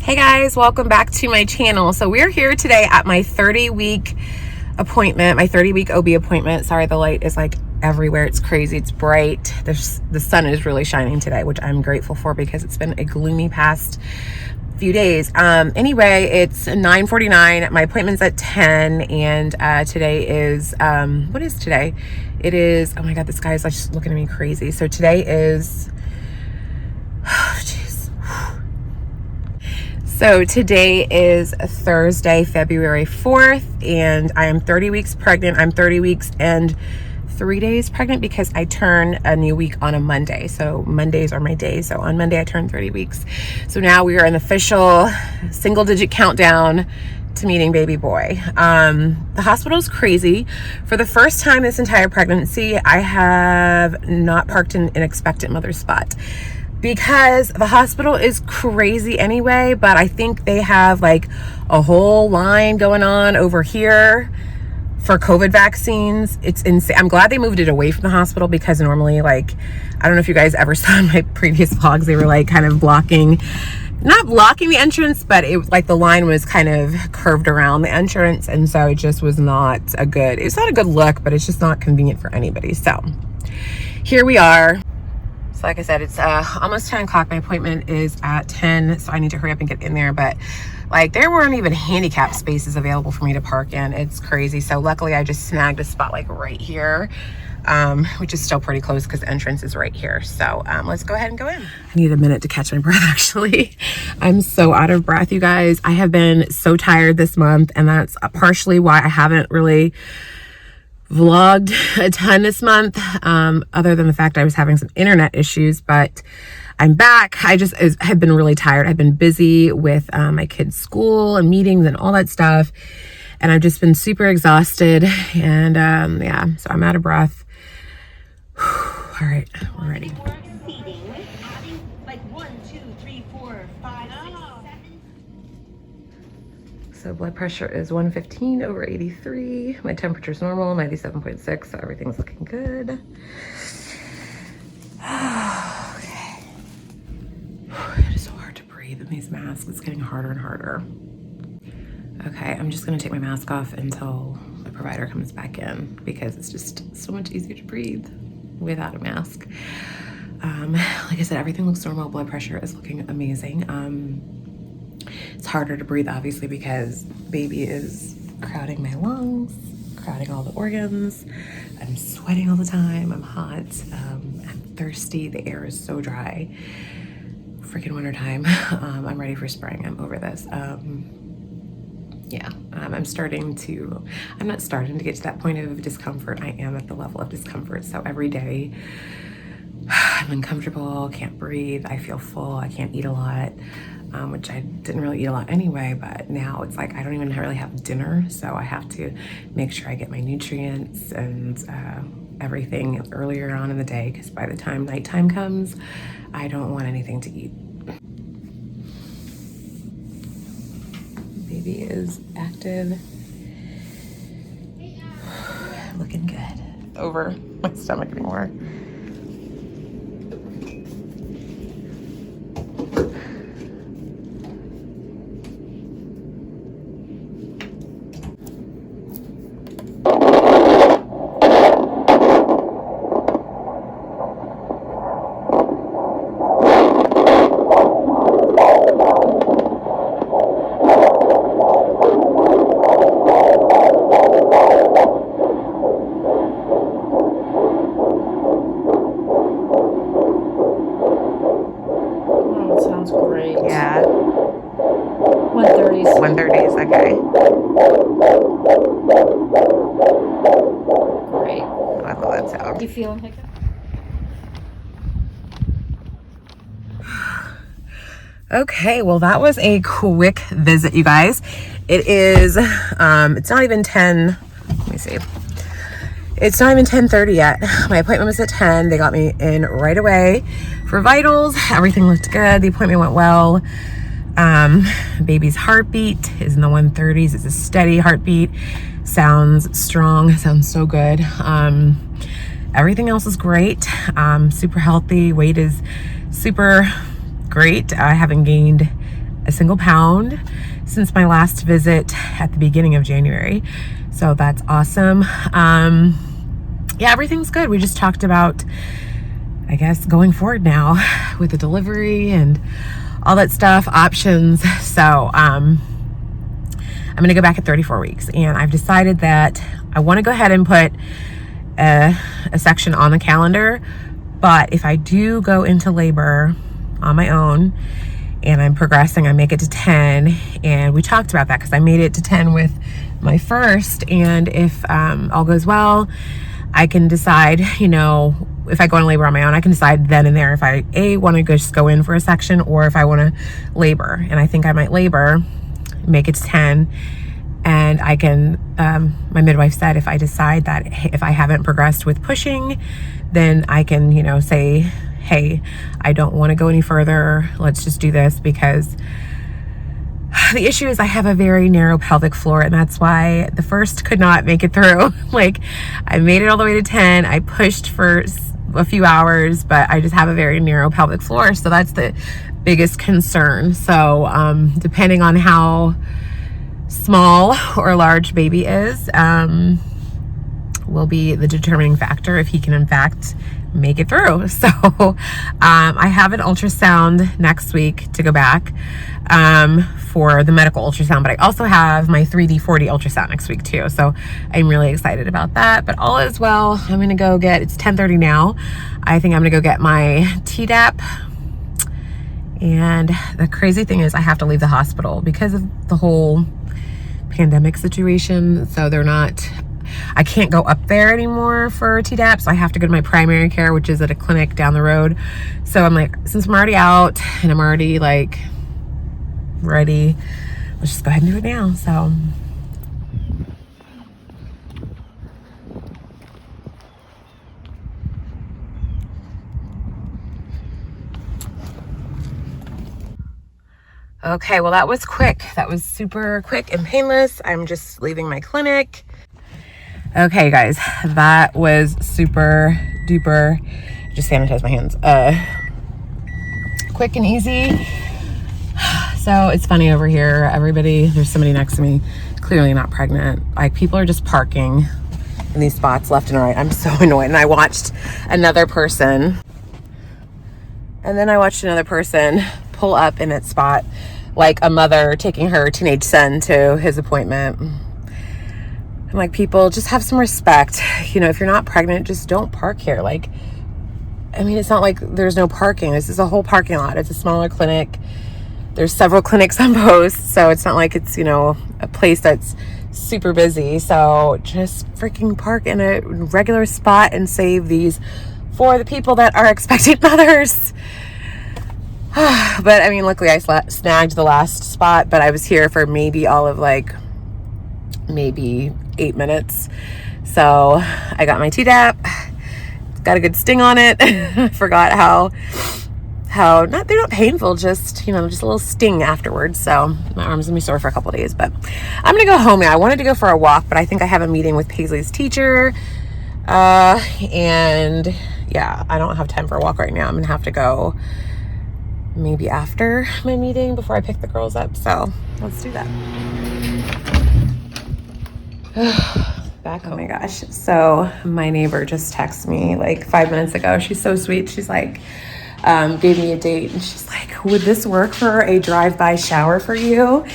Hey guys, welcome back to my channel. So we're here today at my 30-week appointment, my 30-week OB appointment. Sorry, the light is like everywhere. It's crazy. It's bright. The sun is really shining today, which I'm grateful for because it's been a gloomy past few days. Anyway, it's 9:49. My appointment's at 10, and today is what is today? It is, oh my god, this guy is like just looking at me crazy. So today is So today is Thursday, February 4th, and I am 30 weeks pregnant. I'm 30 weeks and 3 days pregnant because I turn a new week on a Monday. So Mondays are my days. So on Monday I turn 30 weeks. So now we are in the official single-digit countdown to meeting baby boy. The hospital is crazy. For the first time this entire pregnancy, I have not parked in an expectant mother spot, because the hospital is crazy anyway, but I think they have like a whole line going on over here for COVID vaccines. It's insane. I'm glad they moved it away from the hospital, because normally, like, I don't know if you guys ever saw my previous vlogs, they were like kind of not blocking the entrance, but it was like the line was kind of curved around the entrance, and so it just was not it's not a good look, but it's just not convenient for anybody. So here we are. Like I said, it's almost 10 o'clock. My appointment is at 10, so I need to hurry up and get in there. But like, there weren't even handicap spaces available for me to park in. It's crazy. So luckily I just snagged a spot like right here, which is still pretty close because the entrance is right here. So let's go ahead and go in. I need a minute to catch my breath, actually. I'm so out of breath, you guys. I have been so tired this month, and that's partially why I haven't really vlogged a ton this month, other than the fact I was having some internet issues. But I'm back. I just have been really tired. I've been busy with my kids' school and meetings and all that stuff, and I've just been super exhausted, and yeah, so I'm out of breath. All right, we're ready. So blood pressure is 115 over 83. My temperature's normal, 97.6, so everything's looking good. Okay. It is so hard to breathe in these masks. It's getting harder and harder. Okay, I'm just gonna take my mask off until the provider comes back in, because it's just so much easier to breathe without a mask. Like I said, everything looks normal. Blood pressure is looking amazing. It's harder to breathe, obviously, because baby is crowding my lungs, crowding all the organs. I'm sweating all the time. I'm hot. I'm thirsty. The air is so dry. Freaking wintertime. I'm ready for spring. I'm over this. Yeah, I'm not starting to get to that point of discomfort. I am at the level of discomfort. So every day I'm uncomfortable, can't breathe. I feel full. I can't eat a lot. Which I didn't really eat a lot anyway, but now it's like I don't even really have dinner, so I have to make sure I get my nutrients and everything earlier on in the day, because by the time nighttime comes, I don't want anything to eat. Baby is active. Looking good. Over my stomach anymore. Yeah. 130s. 130s, okay. Great. I love that sound. You feeling hiccup? Okay, well, that was a quick visit, you guys. It is, it's not even 10, let me see. It's not even 10:30 yet. My appointment was at 10. They got me in right away for vitals. Everything looked good. The appointment went well. Baby's heartbeat is in the 130s. It's a steady heartbeat. Sounds strong. Sounds so good. Everything else is great. Super healthy. Weight is super great. I haven't gained a single pound since my last visit at the beginning of January. So that's awesome. Yeah, everything's good. We just talked about, I guess, going forward now with the delivery and all that stuff, options. So I'm gonna go back at 34 weeks, and I've decided that I want to go ahead and put a section on the calendar. But if I do go into labor on my own and I'm progressing, I make it to 10. And we talked about that because I made it to 10 with my first. And if all goes well, I can decide, you know, if I go into labor on my own, I can decide then and there if I want to just go in for a section or if I want to labor. And I think I might labor, make it to 10. And I can, my midwife said, if I decide that if I haven't progressed with pushing, then I can, you know, say, hey, I don't want to go any further. Let's just do this, because the issue is I have a very narrow pelvic floor, and that's why the first could not make it through. Like, I made it all the way to 10. I pushed for a few hours, but I just have a very narrow pelvic floor. So that's the biggest concern. So depending on how small or large baby is, will be the determining factor if he can in fact make it through. So I have an ultrasound next week to go back for the medical ultrasound, but I also have my 3D 4D ultrasound next week too. So I'm really excited about that. But all is well. I'm gonna go get, it's 10:30 now. I think I'm gonna go get my Tdap. And the crazy thing is I have to leave the hospital because of the whole pandemic situation. So I can't go up there anymore for Tdap, so I have to go to my primary care, which is at a clinic down the road. So I'm like, since I'm already out and I'm already like ready, let's just go ahead and do it now. So okay, well, that was quick. That was super quick and painless. I'm just leaving my clinic. Okay, guys, that was super duper. Just sanitize my hands. Quick and easy. So it's funny over here. There's somebody next to me, clearly not pregnant. Like, people are just parking in these spots left and right. I'm so annoyed. And I watched another person pull up in its spot, like a mother taking her teenage son to his appointment. I'm like, people, just have some respect. You know, if you're not pregnant, just don't park here. Like, I mean, it's not like there's no parking. This is a whole parking lot. It's a smaller clinic. There's several clinics on both, so it's not like it's, you know, a place that's super busy. So just freaking park in a regular spot and save these for the people that are expecting mothers. But I mean, luckily I snagged the last spot, but I was here for maybe 8 minutes. So I got my Tdap. It's got a good sting on it. I forgot how they're not painful, just, you know, just a little sting afterwards. So my arm's gonna be sore for a couple of days, but I'm gonna go home now. I wanted to go for a walk, but I think I have a meeting with Paisley's teacher. And yeah, I don't have time for a walk right now. I'm gonna have to go maybe after my meeting before I pick the girls up. So let's do that. Back home. Oh my gosh. So my neighbor just texted me like 5 minutes ago. She's so sweet. She's like, gave me a date, and she's like, would this work for a drive-by shower for you?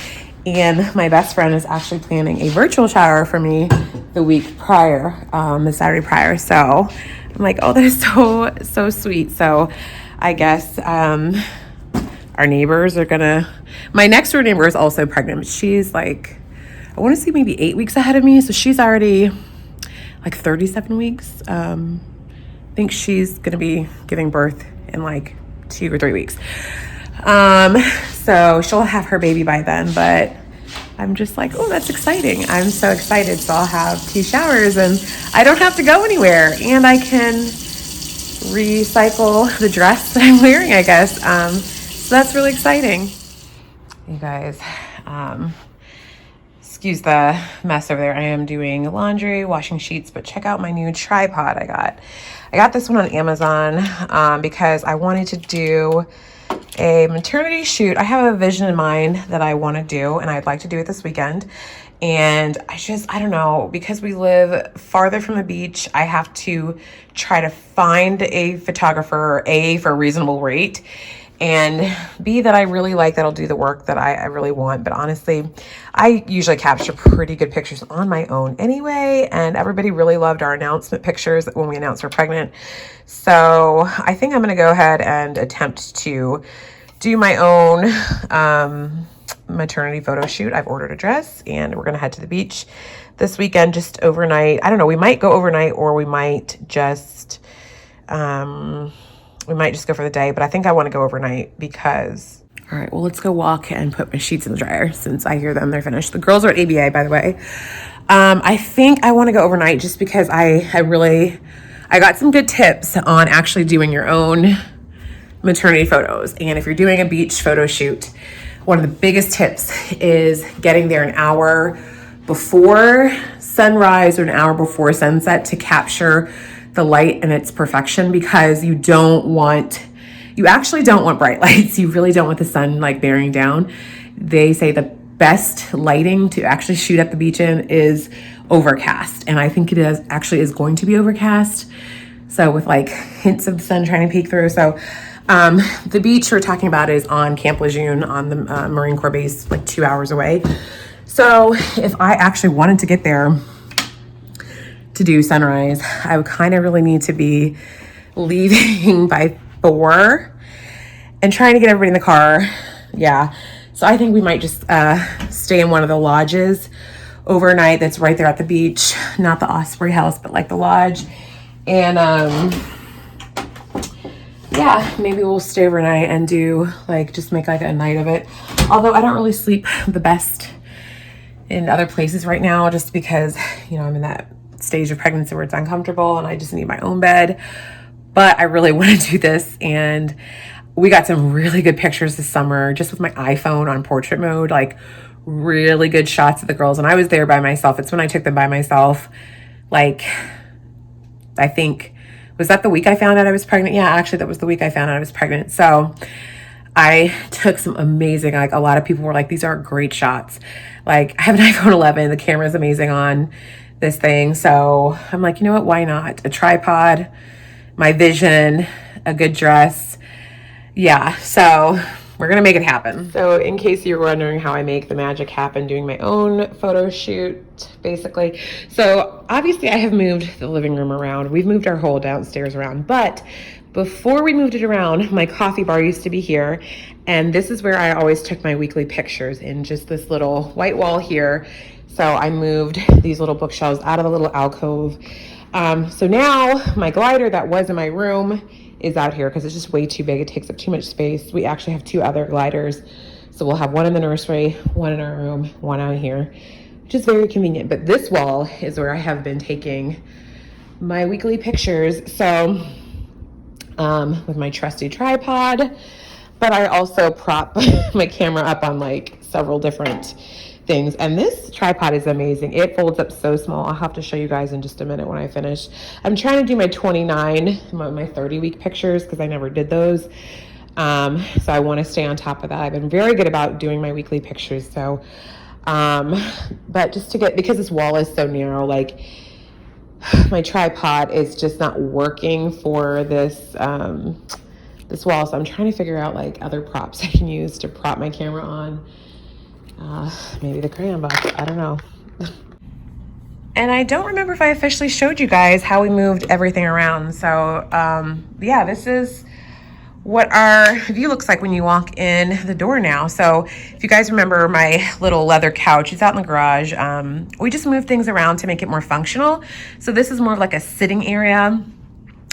And my best friend is actually planning a virtual shower for me the week prior, the Saturday prior. So I'm like, oh, that is so sweet. So I guess our neighbors are my next door neighbor is also pregnant. She's like, I want to say maybe 8 weeks ahead of me. So she's already like 37 weeks. I think she's going to be giving birth in like 2 or 3 weeks. So she'll have her baby by then, but I'm just like, oh, that's exciting. I'm so excited. So I'll have 2 showers and I don't have to go anywhere, and I can recycle the dress that I'm wearing, I guess. So that's really exciting. You guys, excuse the mess over there. I am doing laundry, washing sheets, but check out my new tripod I got. I got this one on Amazon because I wanted to do a maternity shoot. I have a vision in mind that I want to do, and I'd like to do it this weekend. And I don't know, because we live farther from the beach, I have to try to find a photographer, A, for a reasonable rate, and B, that I really like, that'll do the work that I really want. But honestly, I usually capture pretty good pictures on my own anyway, and everybody really loved our announcement pictures when we announced we're pregnant. So I think I'm going to go ahead and attempt to do my own maternity photo shoot. I've ordered a dress, and we're going to head to the beach this weekend, just overnight. I don't know, we might go overnight, or we might just go for the day, but I think I want to go overnight because... All right, well, let's go walk and put my sheets in the dryer since I hear them. They're finished. The girls are at ABA, by the way. I think I want to go overnight just because I got some good tips on actually doing your own maternity photos. And if you're doing a beach photo shoot, one of the biggest tips is getting there an hour before sunrise or an hour before sunset to capture the light in its perfection, because you actually don't want bright lights. You really don't want the sun like bearing down. They say the best lighting to actually shoot at the beach in is overcast. And I think it is going to be overcast. So with like hints of the sun trying to peek through. So the beach we're talking about is on Camp Lejeune on the Marine Corps base, like 2 hours away. So if I actually wanted to get there to do sunrise, I would kind of really need to be leaving by 4 and trying to get everybody in the car. Yeah. So I think we might just stay in one of the lodges overnight that's right there at the beach. Not the Osprey House, but like the lodge. And yeah, maybe we'll stay overnight and do like, just make like a night of it. Although I don't really sleep the best in other places right now, just because, you know, I'm in that stage of pregnancy where it's uncomfortable and I just need my own bed. But I really want to do this, and we got some really good pictures this summer just with my iPhone on portrait mode, like really good shots of the girls. And I was there by myself. It's when I took them by myself. Like, I think, was that the week I found out I was pregnant? Yeah, actually that was the week I found out I was pregnant. So I took some amazing, like a lot of people were like, these are great shots. Like, I have an iPhone 11, the camera is amazing on this thing. So I'm like, you know what, why not? A tripod, my vision, a good dress. Yeah, so we're gonna make it happen. So in case you're wondering how I make the magic happen doing my own photo shoot, basically. So obviously I have moved the living room around. We've moved our whole downstairs around, but before we moved it around, my coffee bar used to be here. And this is where I always took my weekly pictures, in just this little white wall here. So I moved these little bookshelves out of the little alcove. So now my glider that was in my room is out here because it's just way too big. It takes up too much space. We actually have 2 other gliders. So we'll have one in the nursery, one in our room, one out here, which is very convenient. But this wall is where I have been taking my weekly pictures. So with my trusty tripod, but I also prop my camera up on like several different things. And this tripod is amazing. It folds up so small. I'll have to show you guys in just a minute when I finish. I'm trying to do my 29, my 30-week pictures, because I never did those. So I want to stay on top of that. I've been very good about doing my weekly pictures. So, but just to get, because this wall is so narrow, like my tripod is just not working for this, this wall. So I'm trying to figure out like other props I can use to prop my camera on. Maybe the crayon box, I don't know. And I don't remember if I officially showed you guys how we moved everything around. So yeah, this is what our view looks like when you walk in the door now. So if you guys remember my little leather couch, it's out in the garage. We just moved things around to make it more functional. So this is more of like a sitting area,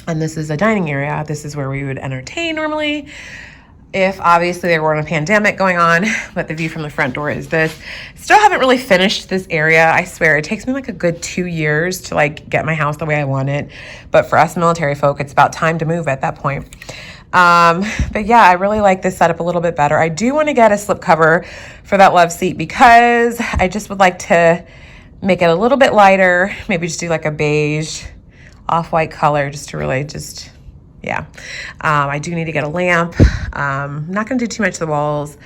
and this is a dining area. This is where we would entertain normally, if obviously there weren't a pandemic going on. But the view from the front door is this. Still haven't really finished this area. I swear it takes me like a good 2 years to like get my house the way I want it. But for us military folk, it's about time to move at that point. But yeah, I really like this setup a little bit better. I do want to get a slip cover for that love seat because I just would like to make it a little bit lighter. Maybe just do like a beige off-white color just to really just, yeah. I do need to get a lamp. I'm not going to do too much to the walls.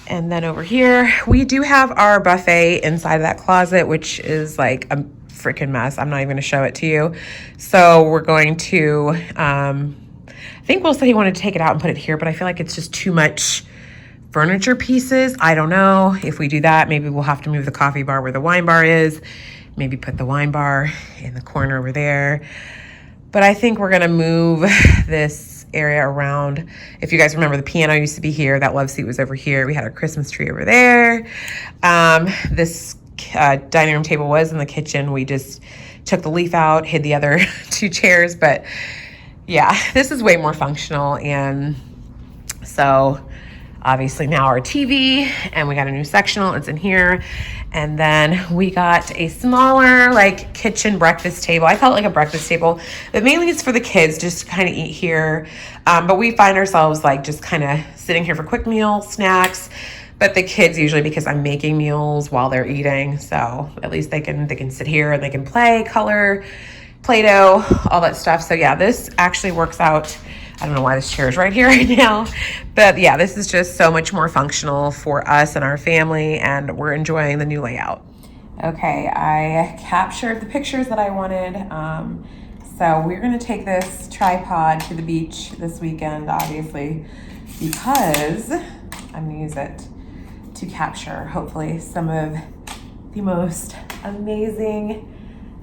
And then over here, we do have our buffet inside of that closet, which is like a freaking mess. I'm not even going to show it to you. So we're going to, I think Will said he wanted to take it out and put it here, but I feel like it's just too much furniture pieces. I don't know. If we do that, maybe we'll have to move the coffee bar where the wine bar is. Maybe put the wine bar in the corner over there. But I think we're gonna move this area around. If you guys remember, the piano used to be here. That love seat was over here. We had our Christmas tree over there. This dining room table was in the kitchen. We just took the leaf out, hid the other two chairs. But yeah, this is way more functional. And so obviously now our TV, and we got a new sectional, it's in here. And then we got a smaller like kitchen breakfast table. I call it like a breakfast table, but mainly it's for the kids just to kind of eat here. But we find ourselves like just kind of sitting here for quick meal snacks. But the kids usually, because I'm making meals while they're eating, so at least they can sit here and they can play, color, Play-Doh, all that stuff. So yeah, this actually works out. I don't know why this chair is right here right now, but yeah, this is just so much more functional for us and our family, and we're enjoying the new layout. Okay, I captured the pictures that I wanted. So we're gonna take this tripod to the beach this weekend, obviously, because I'm gonna use it to capture, hopefully, some of the most amazing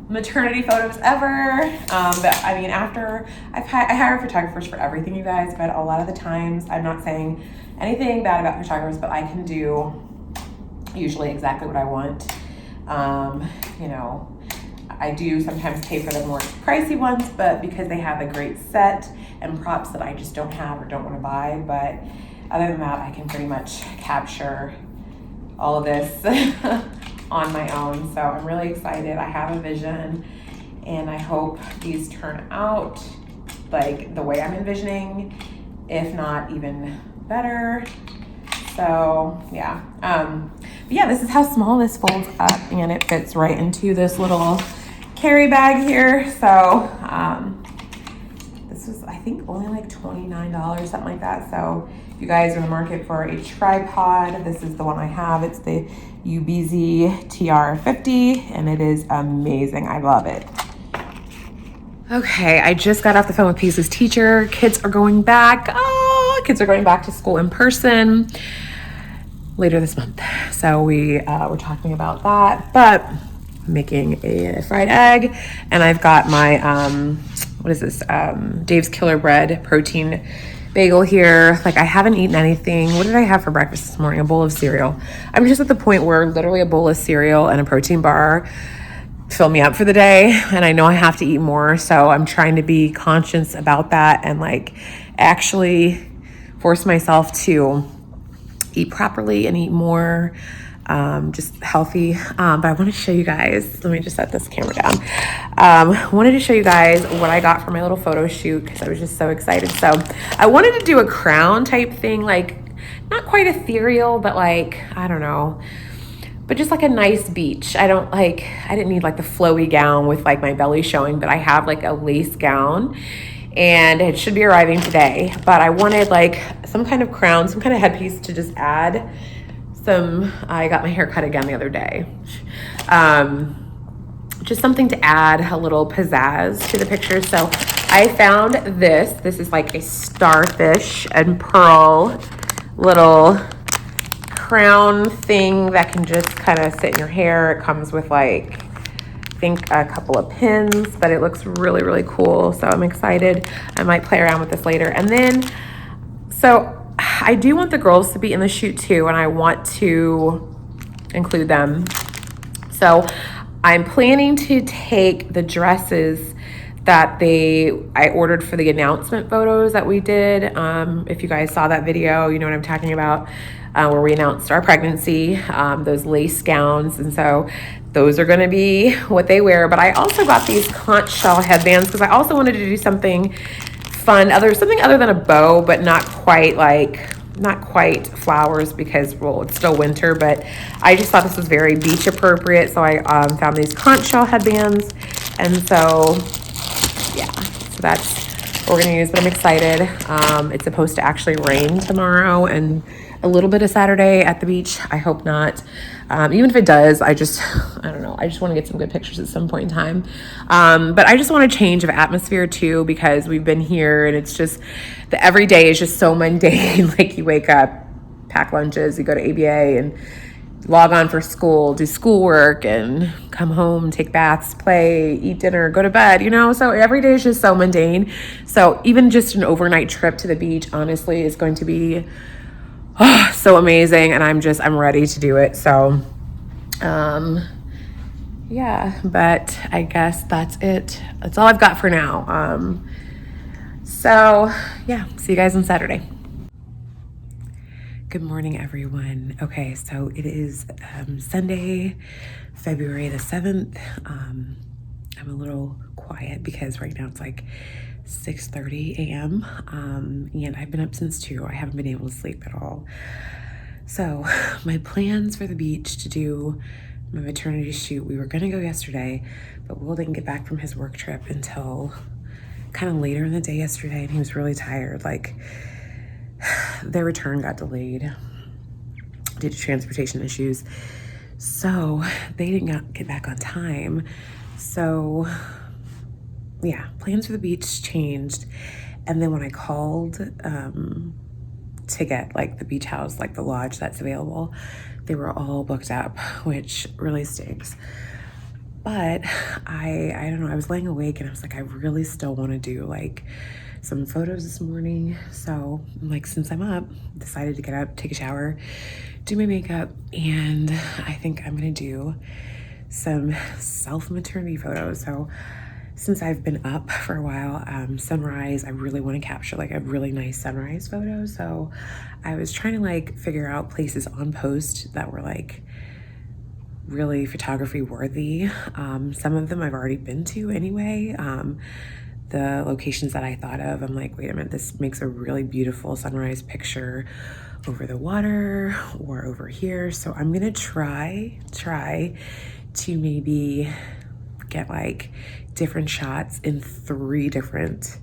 maternity photos ever. But I mean, after I hire photographers for everything, you guys, but a lot of the times, I'm not saying anything bad about photographers, but I can do usually exactly what I want. You know, I do sometimes pay for the more pricey ones, but because they have a great set and props that I just don't have or don't want to buy. But other than that, I can pretty much capture all of this on my own. So I'm really excited. I have a vision, and I hope these turn out like the way I'm envisioning, if not even better. So yeah. But yeah, this is how small this folds up, and it fits right into this little carry bag here. So this was, I think, only like $29, something like that. So if you guys are in the market for a tripod, this is the one I have. It's the UBZ TR50, and it is amazing. I love it. Okay, I just got off the phone with Peace's teacher. Kids are going back. Kids are going back to school in person later this month. So we were talking about that, but I'm making a fried egg, and I've got my, what is this? Dave's Killer Bread protein bagel here. Like, I haven't eaten anything. What did I have for breakfast this morning? A bowl of cereal. I'm just at the point where literally a bowl of cereal and a protein bar fill me up for the day, and I know I have to eat more. So I'm trying to be conscious about that and like actually force myself to eat properly and eat more, just healthy. But I want to show you guys, let me just set this camera down. Wanted to show you guys what I got for my little photo shoot, because I was just so excited. So I wanted to do a crown type thing, like not quite ethereal, but like, I don't know, but just like a nice beach. I didn't need like the flowy gown with like my belly showing, but I have like a lace gown, and it should be arriving today. But I wanted like some kind of crown, some kind of headpiece to just add some, I got my hair cut again the other day. Just something to add a little pizzazz to the picture. So I found this. This is like a starfish and pearl little crown thing that can just kind of sit in your hair. It comes with like, I think a couple of pins, but it looks really, really cool. So I'm excited. I might play around with this later. And then, so I do want the girls to be in the shoot too, and I want to include them. So I'm planning to take the dresses that I ordered for the announcement photos that we did. If you guys saw that video, you know what I'm talking about, where we announced our pregnancy, those lace gowns. And so those are gonna be what they wear. But I also got these conch shell headbands because I also wanted to do something fun, something other than a bow, but not quite flowers, because, well, it's still winter, but I just thought this was very beach appropriate. So I found these conch shell headbands, and so yeah, so that's we're gonna use, but I'm excited. It's supposed to actually rain tomorrow and a little bit of Saturday at the beach. I hope not. Even if it does, I don't know. I just want to get some good pictures at some point in time. But I just want a change of atmosphere too, because we've been here and it's just, the everyday is just so mundane. Like you wake up, pack lunches, you go to ABA and log on for school, do schoolwork, and come home, take baths, play, eat dinner, go to bed, you know? So every day is just so mundane. So even just an overnight trip to the beach, honestly, is going to be so amazing. And I'm ready to do it. So, yeah, but I guess that's it. That's all I've got for now. So yeah, see you guys on Saturday. Good morning, everyone. Okay, so it is Sunday, February the 7th. I'm a little quiet because right now it's like 6:30 a.m. And I've been up since 2. I haven't been able to sleep at all. So my plans for the beach to do my maternity shoot, we were gonna go yesterday, but Will didn't get back from his work trip until kind of later in the day yesterday, and he was really tired. Like, their return got delayed due to transportation issues. So they didn't get back on time. So yeah, plans for the beach changed. And then when I called to get like the beach house, like the lodge that's available, they were all booked up, which really stinks. But I don't know, I was laying awake and I was like, I really still want to do like some photos this morning. So I'm like, since I'm up, decided to get up, take a shower, do my makeup, and I think I'm gonna do some self-maternity photos. So since I've been up for a while, sunrise, I really want to capture like a really nice sunrise photo. So I was trying to like figure out places on Post that were like really photography worthy. Some of them I've already been to anyway. The locations that I thought of, I'm like, wait a minute, this makes a really beautiful sunrise picture over the water or over here. So I'm gonna try to maybe get like different shots in 3 different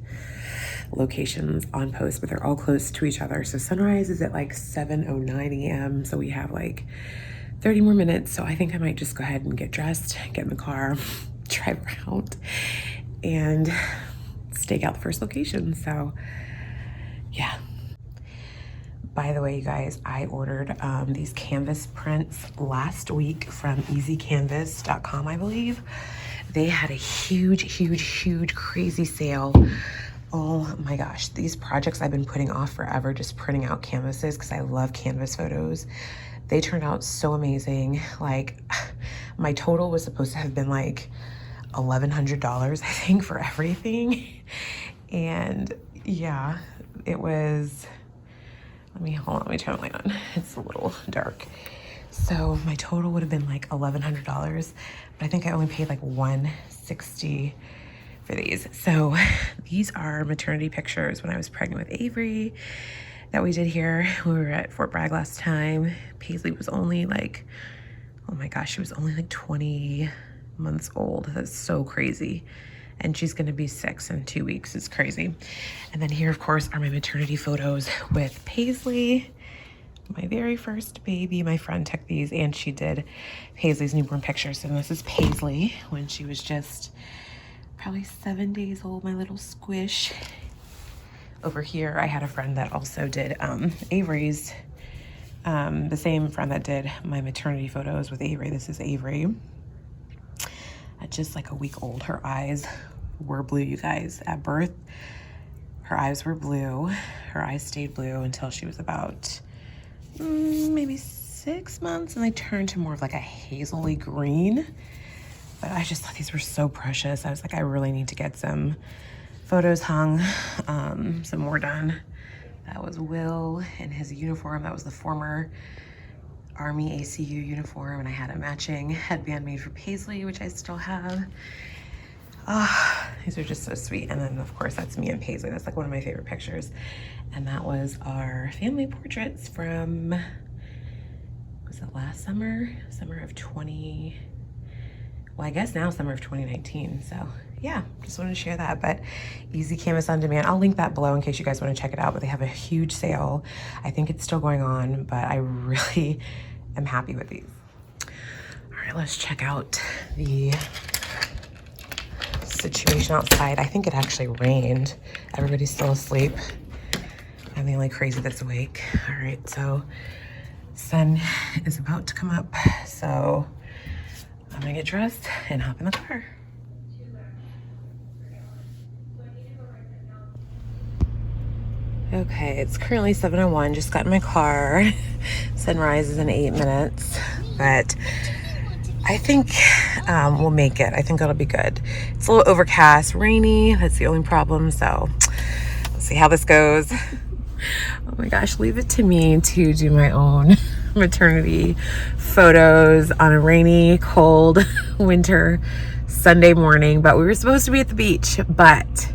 locations on Post, but they're all close to each other. So sunrise is at like 7:09 a.m. So we have like 30 more minutes. So I think I might just go ahead and get dressed, get in the car, drive around, and stake out the first location. So yeah. By the way, you guys, I ordered these canvas prints last week from easycanvas.com, I believe. They had a huge, crazy sale. Oh my gosh, these projects I've been putting off forever, just printing out canvases because I love canvas photos. They turned out so amazing. Like, my total was supposed to have been like $1,100, I think, for everything. And yeah, it was, let me turn the light on. It's a little dark. So my total would have been like $1,100, but I think I only paid like $160 for these. So these are maternity pictures when I was pregnant with Avery that we did here. We were at Fort Bragg last time. Paisley was only like, oh my gosh, she was only like 20 months old. That's so crazy. And she's gonna be 6 in 2 weeks. It's crazy. And then here, of course, are my maternity photos with Paisley, my very first baby. My friend took these and she did Paisley's newborn pictures. And this is Paisley when she was just probably 7 days old, my little squish. Over here, I had a friend that also did Avery's, the same friend that did my maternity photos with Avery. This is Avery. At just like a week old, her eyes were blue, you guys. At birth, her eyes were blue. Her eyes stayed blue until she was about maybe 6 months, and they turned to more of like a hazily green. But I just thought these were so precious. I was like, I really need to get some photos hung, some more done. That was Will in his uniform. That was the former Army ACU uniform, and I had a matching headband made for Paisley, which I still have. These are just so sweet. And then of course that's me and Paisley. That's like one of my favorite pictures. And that was our family portraits from, was it last summer? Summer of 20, well, I guess now summer of 2019. So yeah, just wanted to share that. But Easy Canvas on Demand, I'll link that below in case you guys want to check it out. But they have a huge sale. I think it's still going on, but I really am happy with these. All right, let's check out the situation outside. I think it actually rained. Everybody's still asleep. I'm the only crazy that's awake. All right, so sun is about to come up, so I'm gonna get dressed and hop in the car. Okay, it's currently 7:01. Just got in my car. Sunrise is in 8 minutes, but I think we'll make it. I think it'll be good. It's a little overcast, rainy. That's the only problem. So let's see how this goes. Oh my gosh, leave it to me to do my own maternity photos on a rainy, cold winter Sunday morning. But we were supposed to be at the beach, but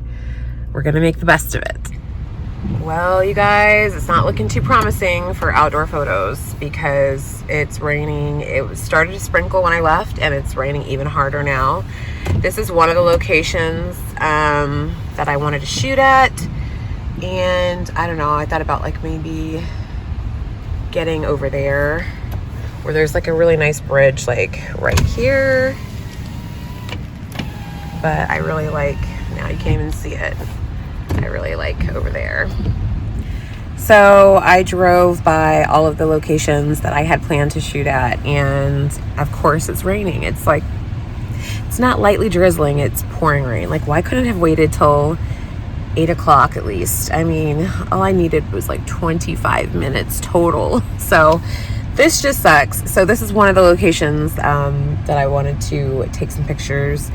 we're gonna make the best of it. Well, you guys, it's not looking too promising for outdoor photos because it's raining. It started to sprinkle when I left, and it's raining even harder now. This is one of the locations that I wanted to shoot at, and I don't know, I thought about like maybe getting over there where there's like a really nice bridge like right here, but I really like, now you can't even see it, I really like over there. So I drove by all of the locations that I had planned to shoot at, and of course it's raining. It's like, it's not lightly drizzling, it's pouring rain. Like, why couldn't I have waited till 8 o'clock at least? I mean, all I needed was like 25 minutes total. So this just sucks. So this is one of the locations that I wanted to take some pictures.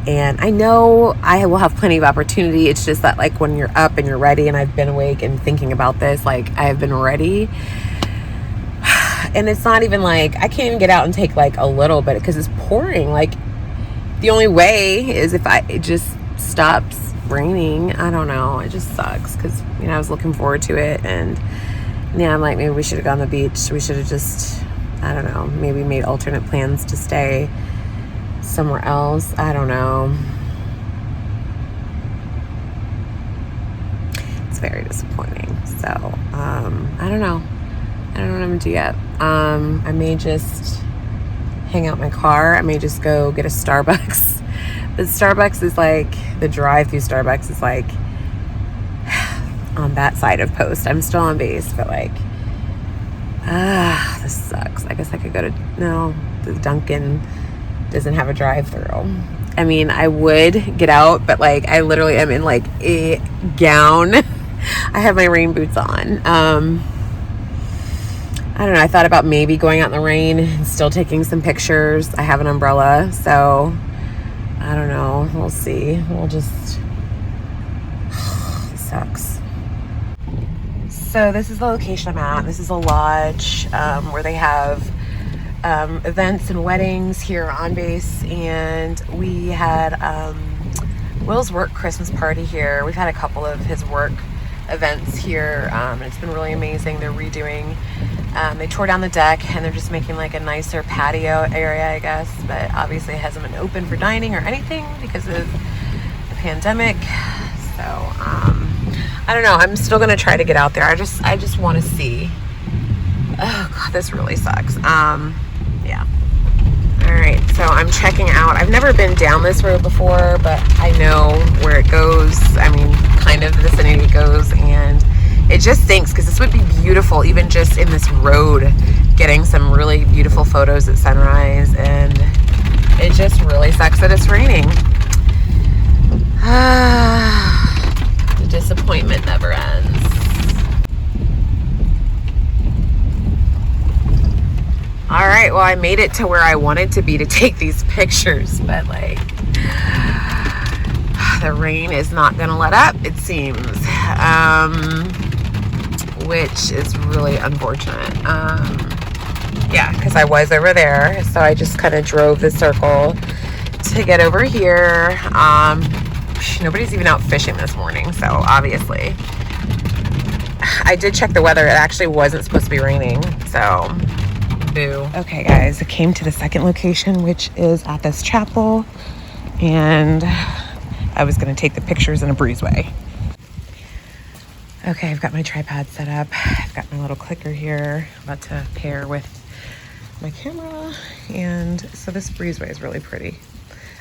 And I know I will have plenty of opportunity. It's just that like when you're up and you're ready, and I've been awake and thinking about this, like I have been ready. And it's not even like, I can't even get out and take like a little bit because it's pouring. Like the only way is if it just stops raining. I don't know. It just sucks because, you know, I was looking forward to it. And yeah, I'm like, maybe we should have gone to the beach. We should have just, I don't know, maybe made alternate plans to stay somewhere else. I don't know. It's very disappointing. So I don't know. I don't know what I'm gonna do yet. I may just hang out in my car. I may just go get a Starbucks. But Starbucks is like, the drive-through Starbucks is like on that side of Post. I'm still on base, but like, this sucks. I guess I could go to, no, the Dunkin' doesn't have a drive-through. I mean, I would get out, but like I literally am in like a gown. I have my rain boots on. I don't know. I thought about maybe going out in the rain and still taking some pictures. I have an umbrella, so I don't know. We'll see. We'll just, it sucks. So this is the location I'm at. This is a lodge where they have events and weddings here on base, and we had Will's work Christmas party here. We've had a couple of his work events here, and it's been really amazing. They're redoing, they tore down the deck and they're just making like a nicer patio area, I guess, but obviously it hasn't been open for dining or anything because of the pandemic. So I don't know, I'm still gonna try to get out there. I just want to see. Oh god, this really sucks. Yeah. All right, so I'm checking out. I've never been down this road before, but I know where it goes. I mean, kind of the vicinity it goes, and it just stinks because this would be beautiful, even just in this road, getting some really beautiful photos at sunrise, and it just really sucks that it's raining. The disappointment never ends. All right, well, I made it to where I wanted to be to take these pictures, but like, the rain is not gonna let up, it seems, which is really unfortunate. Yeah, because I was over there, so I just kind of drove the circle to get over here. Nobody's even out fishing this morning, so obviously. I did check the weather. It actually wasn't supposed to be raining, so boo. Okay, guys, I came to the second location, which is at this chapel, and I was going to take the pictures in a breezeway. Okay, I've got my tripod set up. I've got my little clicker here, about to pair with my camera. And so this breezeway is really pretty.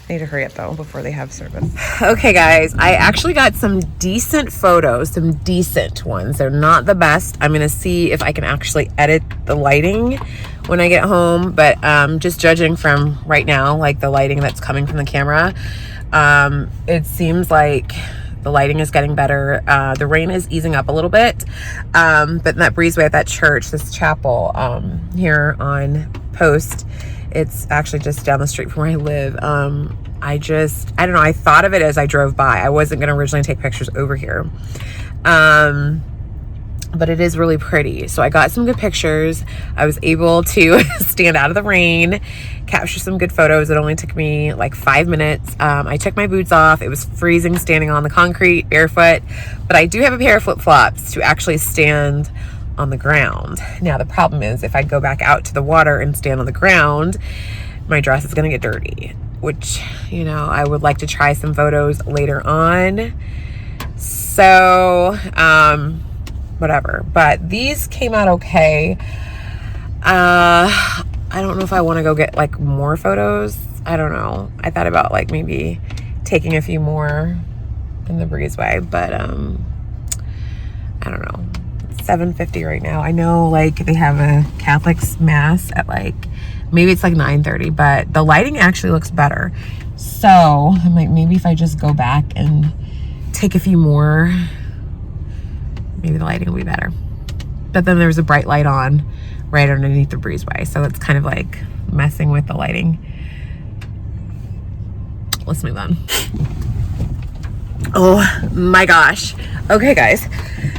I need to hurry up though before they have service. Okay guys, I actually got some decent photos, some decent ones. They're not the best. I'm gonna see if I can actually edit the lighting when I get home, but just judging from right now, like the lighting that's coming from the camera, it seems like the lighting is getting better. The rain is easing up a little bit, but in that breezeway at that church, this chapel here on Post, it's actually just down the street from where I live. I don't know, I thought of it as I drove by. I wasn't gonna originally take pictures over here. But it is really pretty. So I got some good pictures. I was able to stand out of the rain, capture some good photos. It only took me like 5 minutes. I took my boots off. It was freezing standing on the concrete barefoot, but I do have a pair of flip-flops to actually stand on the ground. Now the problem is if I go back out to the water and stand on the ground, my dress is gonna get dirty, which, you know, I would like to try some photos later on. So, whatever, but these came out okay. I don't know if I want to go get like more photos. I don't know. I thought about like maybe taking a few more in the breezeway, but I don't know. It's 7:50 right now. I know like they have a Catholic's mass at like, maybe it's like 9:30, but the lighting actually looks better. So I'm like, maybe if I just go back and take a few more, maybe the lighting will be better. But then there's a bright light on right underneath the breezeway, so it's kind of like messing with the lighting. Let's move on. Oh my gosh. Okay guys,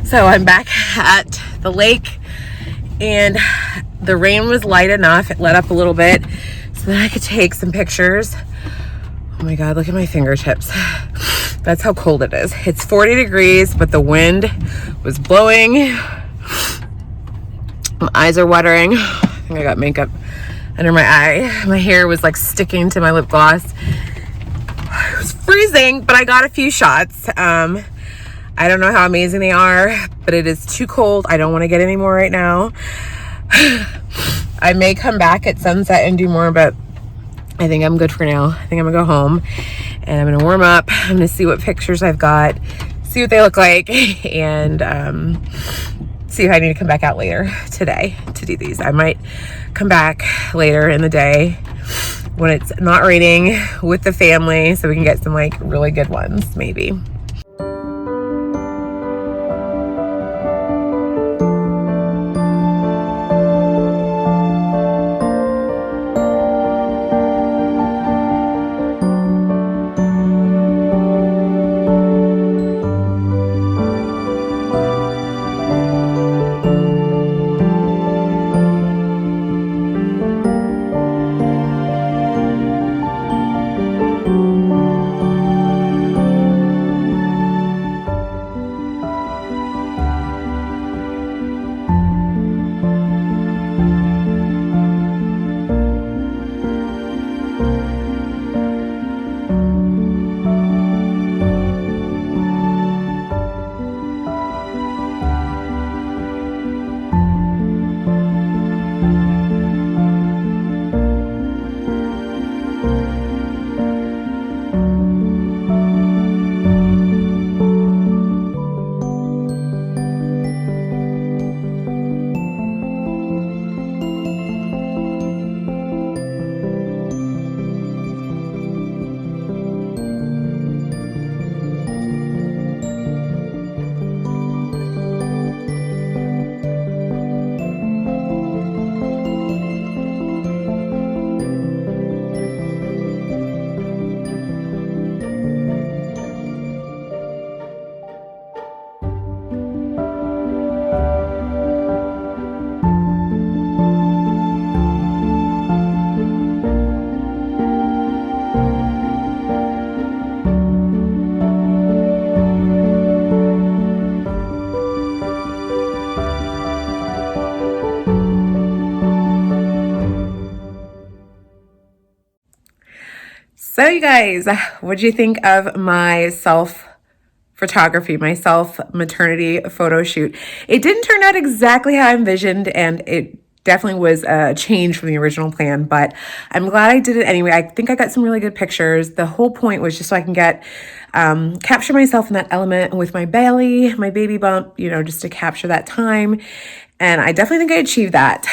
so I'm back at the lake and the rain was light enough, it let up a little bit so that I could take some pictures. Oh my God, look at my fingertips. That's how cold it is. It's 40 degrees, but the wind was blowing. My eyes are watering. I think I got makeup under my eye. My hair was like sticking to my lip gloss. It was freezing, but I got a few shots. I don't know how amazing they are, but it is too cold. I don't want to get any more right now. I may come back at sunset and do more, but I think I'm good for now. I think I'm gonna go home and I'm gonna warm up. I'm gonna see what pictures I've got, see what they look like, and see if I need to come back out later today to do these. I might come back later in the day when it's not raining with the family so we can get some like really good ones maybe. So you guys, what do you think of my self photography, my self maternity photo shoot? It didn't turn out exactly how I envisioned, and it definitely was a change from the original plan, but I'm glad I did it anyway. I think I got some really good pictures. The whole point was just so I can get capture myself in that element with my belly, my baby bump, you know, just to capture that time. And I definitely think I achieved that.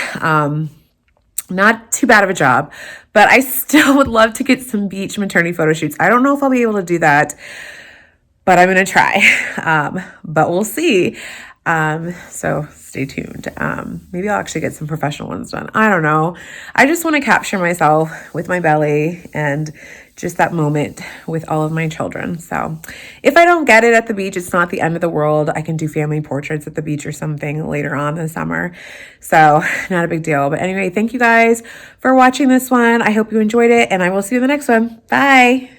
Not too bad of a job, but I still would love to get some beach maternity photo shoots. I don't know if I'll be able to do that, but I'm going to try. But we'll see. So stay tuned. Maybe I'll actually get some professional ones done. I don't know. I just want to capture myself with my belly and just that moment with all of my children. So if I don't get it at the beach, it's not the end of the world. I can do family portraits at the beach or something later on in the summer. So not a big deal. But anyway, thank you guys for watching this one. I hope you enjoyed it, and I will see you in the next one. Bye.